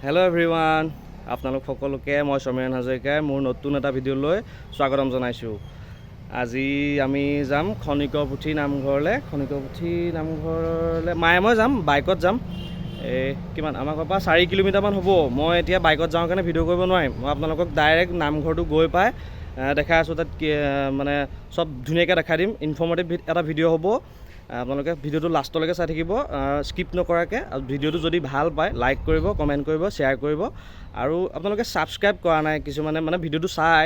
Hello' everyone, আপোনালোক সকলোকে মই সমীৰণ হাজৰিকাই মোৰ নতুন এটা ভিডিঅ'লৈ স্বাগতম জনাইছোঁ। আজি আমি যাম খনিকৰ পুথি নামঘৰলৈ। মায়ে মই যাম, বাইকত যাম। কিমান আমাৰ ঘৰৰ পৰা 4 কিলোমিটাৰমান হ'ব। মই এতিয়া বাইকত যাওঁ কাৰণে ভিডিঅ' কৰিব নোৱাৰিম। মই আপোনালোকক ডাইৰেক্ট নামঘৰটো গৈ পাই দেখাই আছোঁ। তাত মানে চব ধুনীয়াকৈ দেখাই দিম। ইনফৰ্মেটিভ এটা ভিডিঅ' হ'ব। আপোনালোকে ভিডিঅ'টো লাষ্টলৈকে চাই থাকিব, স্কিপ নকৰাকৈ। আৰু ভিডিঅ'টো যদি ভাল পায় লাইক কৰিব, কমেণ্ট কৰিব, শ্বেয়াৰ কৰিব। আৰু আপোনালোকে ছাবস্ক্ৰাইব কৰা নাই কিছুমানে, মানে ভিডিঅ'টো চাই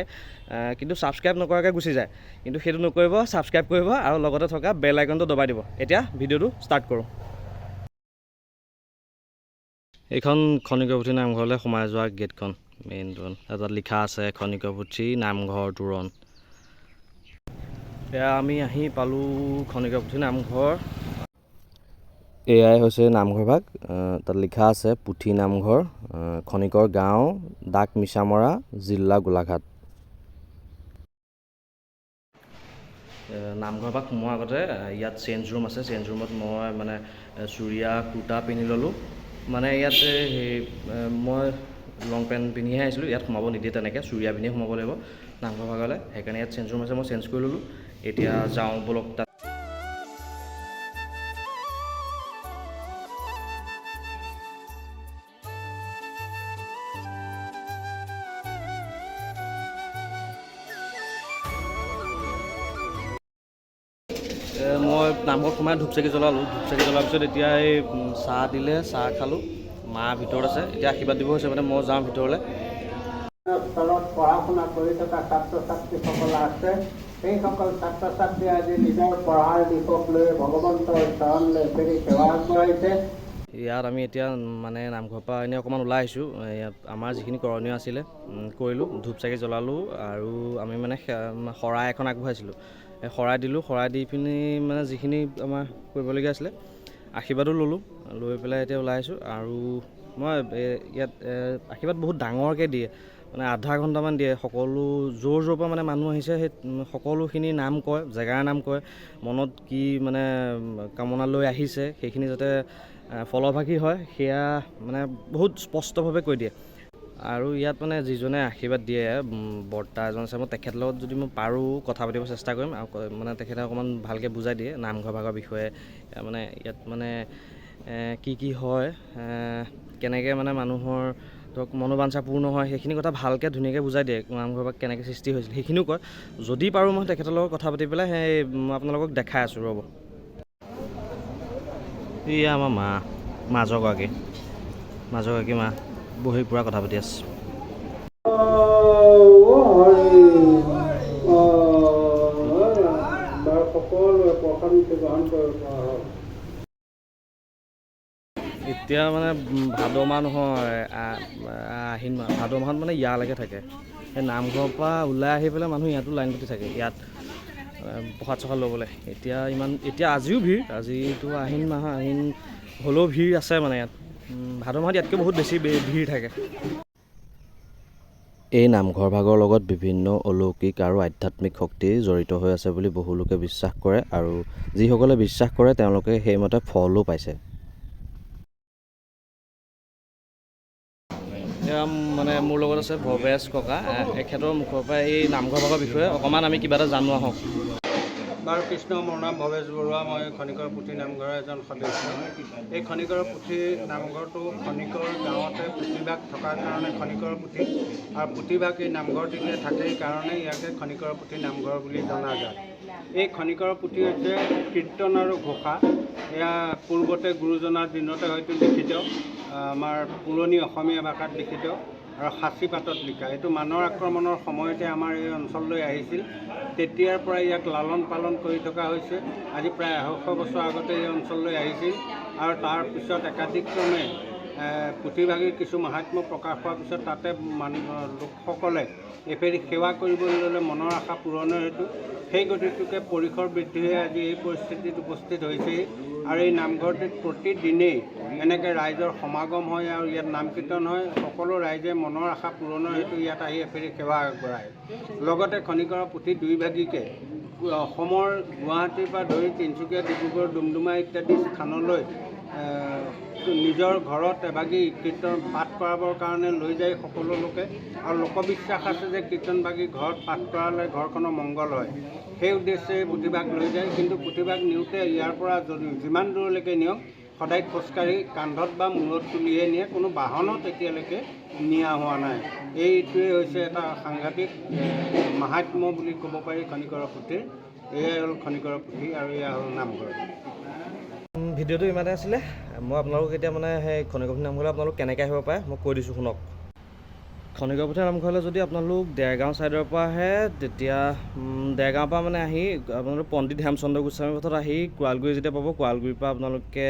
কিন্তু ছাবস্ক্ৰাইব নকৰাকৈ গুচি যায়। কিন্তু সেইটো নকৰিব, ছাবস্ক্ৰাইব কৰিব আৰু লগতে থকা বেল আইকনটো দবাই দিব। এতিয়া ভিডিঅ'টো ষ্টাৰ্ট কৰোঁ। এইখন খনিকৰ পুথি নামঘৰলৈ সোমাই যোৱা গেটখন, মেইনটো। তাত লিখা আছে খনিকৰ পুথি নামঘৰ তোৰণ। এয়া আমি আহি পালোঁ খনিকৰ পুথি নামঘৰ। এয়াই হৈছে নামঘৰ ভাগ। তাত লিখা আছে পুথি নামঘৰ, খনিকৰ গাঁও, ডাক মিছামৰা, জিলা গোলাঘাট। নামঘৰ ভাগ সোমোৱাৰ আগতে ইয়াত চেঞ্জ ৰুম আছে। চেঞ্জ ৰুমত মই মানে চুৰিয়া কুৰ্তা পিন্ধি ল'লোঁ। মানে ইয়াত মই লং পেণ্ট পিন্ধিহে আহিছিলোঁ। ইয়াত সোমাব নিদিয়ে তেনেকৈ, চুৰিয়া পিন্ধিয়ে সোমাব লাগিব নামঘৰ ভাগলৈ। সেইকাৰণে ইয়াত চেঞ্জ ৰুম আছে, মই চেঞ্জ কৰি ল'লোঁ। এতিয়া যাওঁ ব'লক তাত। মই নামঘৰত সোমাই ধূপচাকি জ্বলালোঁ। ধূপচাকি জ্বলাৰ পিছত এতিয়া এই চাহ দিলে, চাহ খালোঁ। মা ভিতৰত আছে, এতিয়া আশীৰ্বাদ দিব হৈছে, মানে মই যাওঁ ভিতৰলৈ। তলত পঢ়া শুনা কৰি থকা ছাত্ৰ ছাত্ৰীসকল আছে। সেইসকল ছাত্ৰ ছাত্ৰী আজি নিজৰ পঢ়াৰ দিশক লৈ ভগৱন্তৰ চৰণলৈ ফেৰি সেৱা আগবঢ়াইছে। ইয়াত আমি এতিয়া মানে নামঘৰৰ পৰা এনেই অকণমান ওলাই আহিছোঁ। ইয়াত আমাৰ যিখিনি কৰণীয় আছিলে কৰিলোঁ, ধূপচাকি জ্বলালোঁ। আৰু আমি মানে শৰাই এখন আগবঢ়াইছিলোঁ, শৰাই দিলোঁ। শৰাই দি পিনি মানে যিখিনি আমাৰ কৰিবলগীয়া আছিলে আশীৰ্বাদো ল'লোঁ। লৈ পেলাই এতিয়া ওলাই আহিছোঁ। আৰু মই ইয়াত আশীৰ্বাদ বহুত ডাঙৰকৈ দিয়ে, মানে আধা ঘণ্টামান দিয়ে। সকলো য'ৰ পৰা মানে মানুহ আহিছে সেই সকলোখিনি নাম কয়, জেগাৰ নাম কয়, মনত কি মানে কামনা লৈ আহিছে সেইখিনি যাতে ফলভাগী হয় সেয়া মানে বহুত স্পষ্টভাৱে কৈ দিয়ে। আৰু ইয়াত মানে যিজনে আশীৰ্বাদ দিয়ে, বৰ্তা এজন আছে, মই তেখেতৰ লগত যদি মই পাৰোঁ কথা পাতিব চেষ্টা কৰিম। আৰু মানে তেখেতে অকণমান ভালকৈ বুজাই দিয়ে নামঘৰ ভাগৰ বিষয়ে। মানে ইয়াত মানে কি হয়, কেনেকৈ মানে মানুহৰ ধৰক মনোবাঞ্ছা পূৰ্ণ হয়, সেইখিনি কথা ভালকৈ ধুনীয়াকৈ বুজাই দিয়ে। নামঘৰ ভাগ কেনেকৈ সৃষ্টি হৈছিল সেইখিনিও কয়। যদি পাৰোঁ মই তেখেতৰ লগত কথা পাতি পেলাই মই আপোনালোকক দেখাই আছোঁ, ৰ'ব। এয়া আমাৰ মাজৰগৰাকী মা বহি পূৰা কথা পাতি আছে। এতিয়া মানে ভাদ মাহ নহয়, আহিন মাহ, ভাদ মাহত মানে ইয়ালৈকে থাকে। সেই নামঘৰৰ পৰা ওলাই আহি পেলাই মানুহ ইয়াতো লাইন পাতি থাকে, ইয়াত প্ৰসাদ চসাদ ল'বলৈ। এতিয়া আজিও ভিৰ, আজিতো আহিন মাহ, আহিন হ'লেও ভিৰ আছে মানে ইয়াত। ভাদ মাহত ইয়াতকৈ বহুত বেছি ভিৰ থাকে। এই নামঘৰ ভাগৰ লগত বিভিন্ন অলৌকিক আৰু আধ্যাত্মিক শক্তি জড়িত হৈ আছে বুলি বহু লোকে বিশ্বাস কৰে। আৰু যিসকলে বিশ্বাস কৰে তেওঁলোকে সেইমতে ফলো পাইছে। মানে মোৰ লগত আছে ভৱেশ ককা। এখেতৰ মুখৰ পৰা এই নামঘৰ ভাগৰ বিষয়ে অকণমান আমি কিবা এটা জানো আহোঁ। বাৰু কৃষ্ণ, মোৰ নাম ভৱেশ বৰুৱা। মই খনিকৰ পুথি নামঘৰৰ এজন সদস্য। এই খনিকৰ পুথি নামঘৰটো খনিকৰ গাঁৱতে পুথিভাগ থকাৰ কাৰণে খনিকৰ পুথি, আৰু পুথিভাগ এই নামঘৰটিতে থাকেই কাৰণে ইয়াকে খনিকৰ পুথি নামঘৰ বুলি জনা যায়। এই খনিকৰ পুথি হৈছে কীৰ্তন আৰু ঘোষা। এয়া পূৰ্বতে গুৰুজনাৰ দিনতে হয়তো লিখিত, আমাৰ পুৰণি অসমীয়া ভাষাত লিখিত আৰু সাঁচি পাতত লিখা। এইটো মানৰ আক্ৰমণৰ সময়তে আমাৰ এই অঞ্চললৈ আহিছিল। তেতিয়াৰ পৰা ইয়াক লালন পালন কৰি থকা হৈছে। আজি প্ৰায় 250 বছৰ আগতে এই অঞ্চললৈ আহিছিল। আৰু তাৰ পিছত একাধিক্ৰমে পুথিভাগীৰ কিছু মাহাত্ম্য প্ৰকাশ হোৱাৰ পিছত তাতে লোকসকলে এফেৰি সেৱা কৰিবলৈ ল'লে মনৰ আশা পূৰণৰ হেতু। সেই গতিকে পৰিসৰ বৃদ্ধি হৈ আজি এই পৰিস্থিতিত উপস্থিত হৈছেহি। আৰু এই নামঘৰটিত প্ৰতিদিনেই এনেকৈ ৰাইজৰ সমাগম হয় আৰু ইয়াত নাম কীৰ্তন হয়। সকলো ৰাইজে মনৰ আশা পূৰণৰ হেতু ইয়াত আহি এফেৰি সেৱা আগবঢ়ায়। লগতে খনিকৰ পুথি দুইভাগিকে অসমৰ গুৱাহাটীৰ পৰা ধৰি তিনিচুকীয়া, ডিব্ৰুগড়, ডুমডুমা ইত্যাদি স্থানলৈ নিজৰ ঘৰত এভাগী কীৰ্তন পাঠ কৰাবৰ কাৰণে লৈ যায় সকলো লোকে। আৰু লোকবিশ্বাস আছে যে কীৰ্তনভাগী ঘৰত পাঠ কৰালে ঘৰখনৰ মংগল হয়। সেই উদ্দেশ্যে পুথিভাগ লৈ যায়। কিন্তু পুথিভাগ নিওঁতে ইয়াৰ পৰা যিমান দূৰলৈকে নিয়ক সদায় খোজকাঢ়ি কান্ধত বা মূৰত তুলিহে নিয়ে, কোনো বাহনত এতিয়ালৈকে নিয়া হোৱা নাই। এইটোৱে হৈছে এটা সাংঘাতিক মাহাত্ম্য বুলি ক'ব পাৰি খনিকৰৰ পুথিৰ। এয়াই হ'ল খনিকৰৰ পুথি আৰু এয়া হ'ল নামঘৰ। ভিডিঅ'টো ইমানে আছিলে। মই আপোনালোকক এতিয়া মানে সেই খনিকৰ পুথি নামঘৰলৈ আপোনালোক কেনেকৈ আহিব পাৰে মই কৈ দিছোঁ শুনক। খনিকৰ পুথি নামঘৰলৈ যদি আপোনালোক দেৰগাঁও ছাইডৰ পৰা আহে, তেতিয়া দেৰগাঁৱৰ পৰা মানে আহি আপোনালোক পণ্ডিত হেমচন্দ্ৰ গোস্বামী পথত আহি কোৱালগুৰি যেতিয়া পাব, কোৱালগুৰিৰ পৰা আপোনালোকে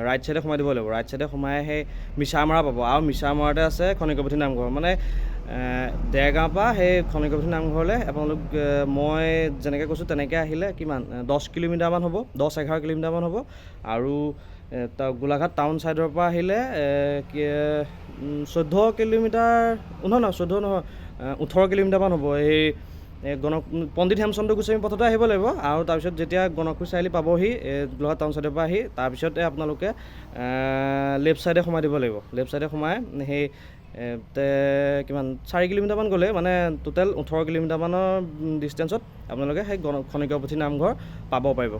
ৰাইট ছাইডে সোমাই দিব লাগিব। ৰাইট ছাইডে সোমাই সেই মিছামৰা পাব, আৰু মিছামৰাতে আছে খনিকৰ পুথি নামঘৰ। মানে দেৰগাঁৱৰ পৰা সেই খনিকৰ পুথি নামঘৰলৈ আপোনালোক মই যেনেকৈ কৈছোঁ তেনেকৈ আহিলে কিমান 10 কিলোমিটাৰমান হ'ব, 10-11 কিলোমিটাৰমান হ'ব। আৰু গোলাঘাট টাউন ছাইডৰ পৰা আহিলে 14 কিলোমিটাৰ, নহয় 14 নহয় 18 কিলোমিটাৰমান হ'ব। এই পণ্ডিত হেমচন্দ্ৰ গোস্বামী পথতে আহিব লাগিব। আৰু তাৰপিছত যেতিয়া গণকপুৰ চাৰিআলি পাবহি গোলাঘাট টাউন ছাইডৰ পৰা আহি, তাৰপিছতে আপোনালোকে লেফ্ট ছাইডে সোমাই দিব লাগিব। লেফ্ট ছাইডে সোমাই সেই কিমান 4 কিলোমিটাৰমান গ'লে মানে টোটেল 18 কিলোমিটাৰমানৰ ডিষ্টেঞ্চত আপোনালোকে সেই খনিকৰ পুথি নামঘৰ পাব পাৰিব।